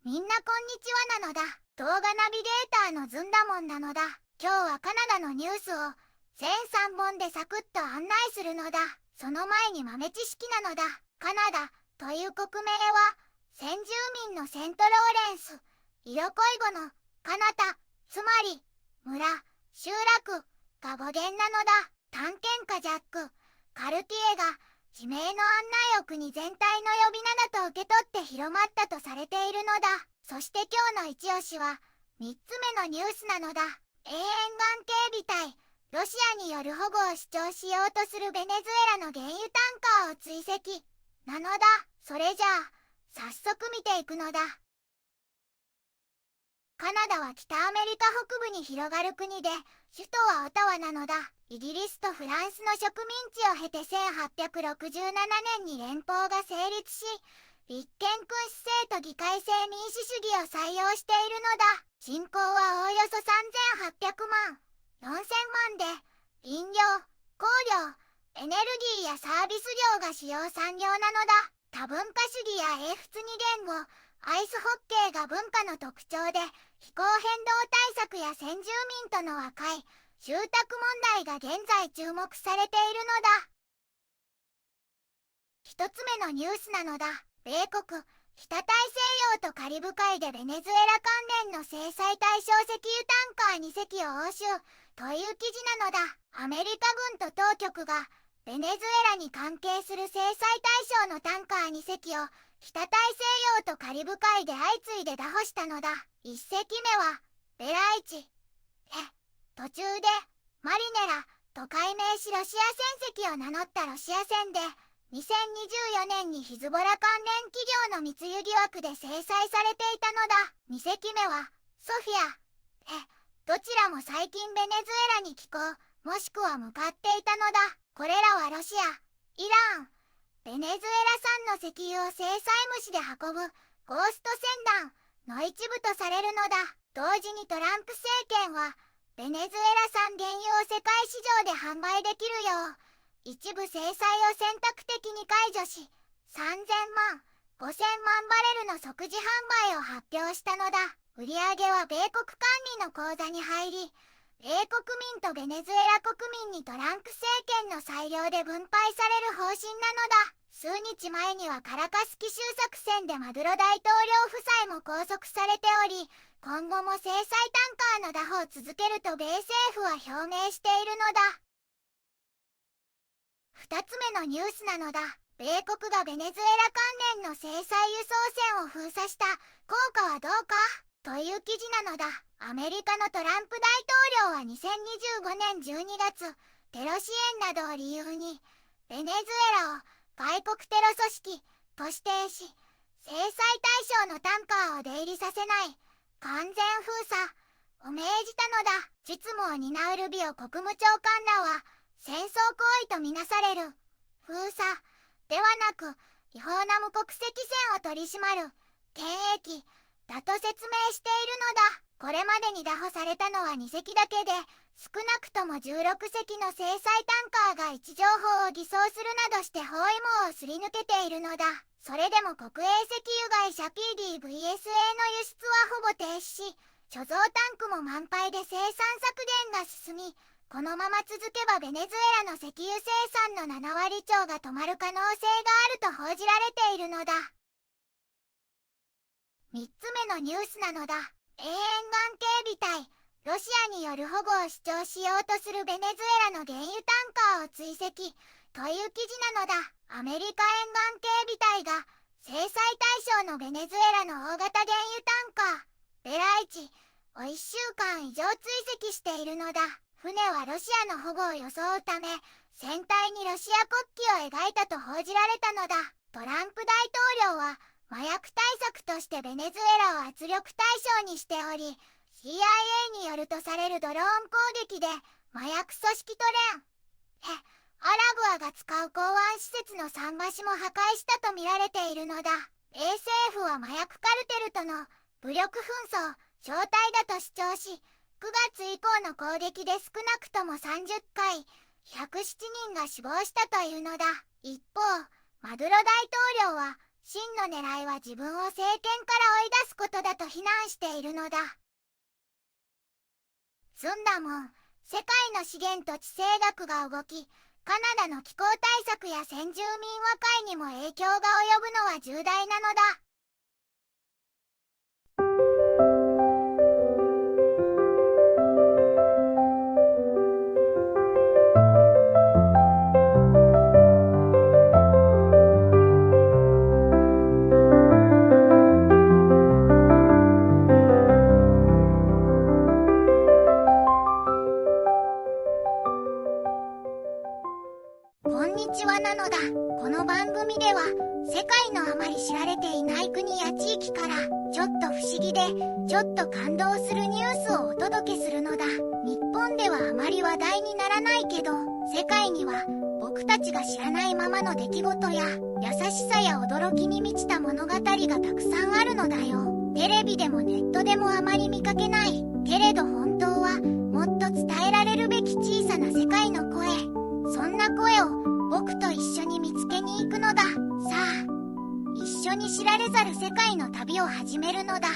みんなこんにちはなのだ。動画ナビゲーターのずんだもんなのだ。今日はカナダのニュースを全3本でサクッと案内するのだ。その前に豆知識なのだ。カナダという国名は先住民のセントローレンス、イロコイ語のカナタ、つまり村、集落が語源なのだ。探検家ジャック・カルティエが地名の案内を国全体の呼び名だと受け取って広まったとされているのだ。そして今日の一押しは3つ目のニュースなのだ。沿岸警備隊ロシアによる保護を主張しようとするベネズエラの原油タンカーを追跡なのだ。それじゃあ早速見ていくのだ。カナダは北アメリカ北部に広がる国で、首都はオタワなのだ。イギリスとフランスの植民地を経て1867年に連邦が成立し、立憲君主制と議会制民主主義を採用しているのだ。人口はおおよそ3800万、4000万で、林業、工業、エネルギーやサービス業が主要産業なのだ。多文化主義や英仏二言語、アイスホッケーが文化の特徴で、気候変動対策や先住民との和解、集宅問題が現在注目されているのだ。一つ目のニュースなのだ。米国、北大西洋とカリブ海でベネズエラ関連の制裁対象石油タンカー2隻を押収という記事なのだ。アメリカ軍と当局がベネズエラに関係する制裁対象のタンカー2隻を北大西洋とカリブ海で相次いで拿捕したのだ。1隻目はベライチ途中でマリネラと改名しロシア船籍を名乗ったロシア船で2024年にヒズボラ関連企業の密輸疑惑で制裁されていたのだ。2隻目はソフィアどちらも最近ベネズエラに寄港もしくは向かっていたのだ。これらはロシア、イラン、ベネズエラ産の石油を制裁虫で運ぶゴースト船団の一部とされるのだ。同時にトランプ政権はベネズエラ産原油を世界市場で販売できるよう一部制裁を選択的に解除し3000万、5000万バレルの即時販売を発表したのだ。売上は米国管理の口座に入り、米国民とベネズエラ国民にトランプ政権の裁量で分配される方針なのだ。数日前にはカラカス奇襲作戦でマドゥロ大統領夫妻も拘束されており、今後も制裁タンカーの拿捕を続けると米政府は表明しているのだ。2つ目のニュースなのだ。米国がベネズエラ関連の制裁輸送船を封鎖した効果はどうかという記事なのだ。アメリカのトランプ大統領は2025年12月、テロ支援などを理由にベネズエラを外国テロ組織と指定し、制裁対象のタンカーを出入りさせない完全封鎖を命じたのだ。実務を担うルビオ国務長官らは戦争行為とみなされる封鎖ではなく違法な無国籍船を取り締まる検疫だと説明しているのだ。これまでに拿捕されたのは2隻だけで、少なくとも16隻の制裁タンカーが位置情報を偽装するなどして包囲網をすり抜けているのだ。それでも国営石油会社 PDVSA の輸出はほぼ停止し、貯蔵タンクも満杯で生産削減が進み、このまま続けばベネズエラの石油生産の7割超が止まる可能性があると報じられているのだ。3つ目のニュースなのだ。沿岸警備隊ロシアによる保護を主張しようとするベネズエラの原油タンカーを追跡という記事なのだ。アメリカ沿岸警備隊が制裁対象のベネズエラの大型原油タンカーベライチを1週間以上追跡しているのだ。船はロシアの保護を装うため船体にロシア国旗を描いたと報じられたのだ。トランプ大統領は麻薬対策としてベネズエラを圧力対象にしており、CIA によるとされるドローン攻撃で麻薬組織トレンアラブアが使う港湾施設の桟橋も破壊したとみられているのだ。米政府は麻薬カルテルとの武力紛争招待だと主張し、9月以降の攻撃で少なくとも30回107人が死亡したというのだ。一方マドゥロ大統領は真の狙いは自分を政権から追い出すことだと非難しているのだ。ずんだもん、世界の資源と地政学が動き、カナダの気候対策や先住民和解にも影響が及ぶのは重大なのだ。こんにちはなのだ。この番組では世界のあまり知られていない国や地域からちょっと不思議でちょっと感動するニュースをお届けするのだ。日本ではあまり話題にならないけど、世界には僕たちが知らないままの出来事や優しさや驚きに満ちた物語がたくさんあるのだよ。テレビでもネットでもあまり見かけない。けれど本当はもっと伝えられるべき小さな世界の声。そんな声を僕と一緒に見つけに行くのだ。さあ、一緒に知られざる世界の旅を始めるのだ。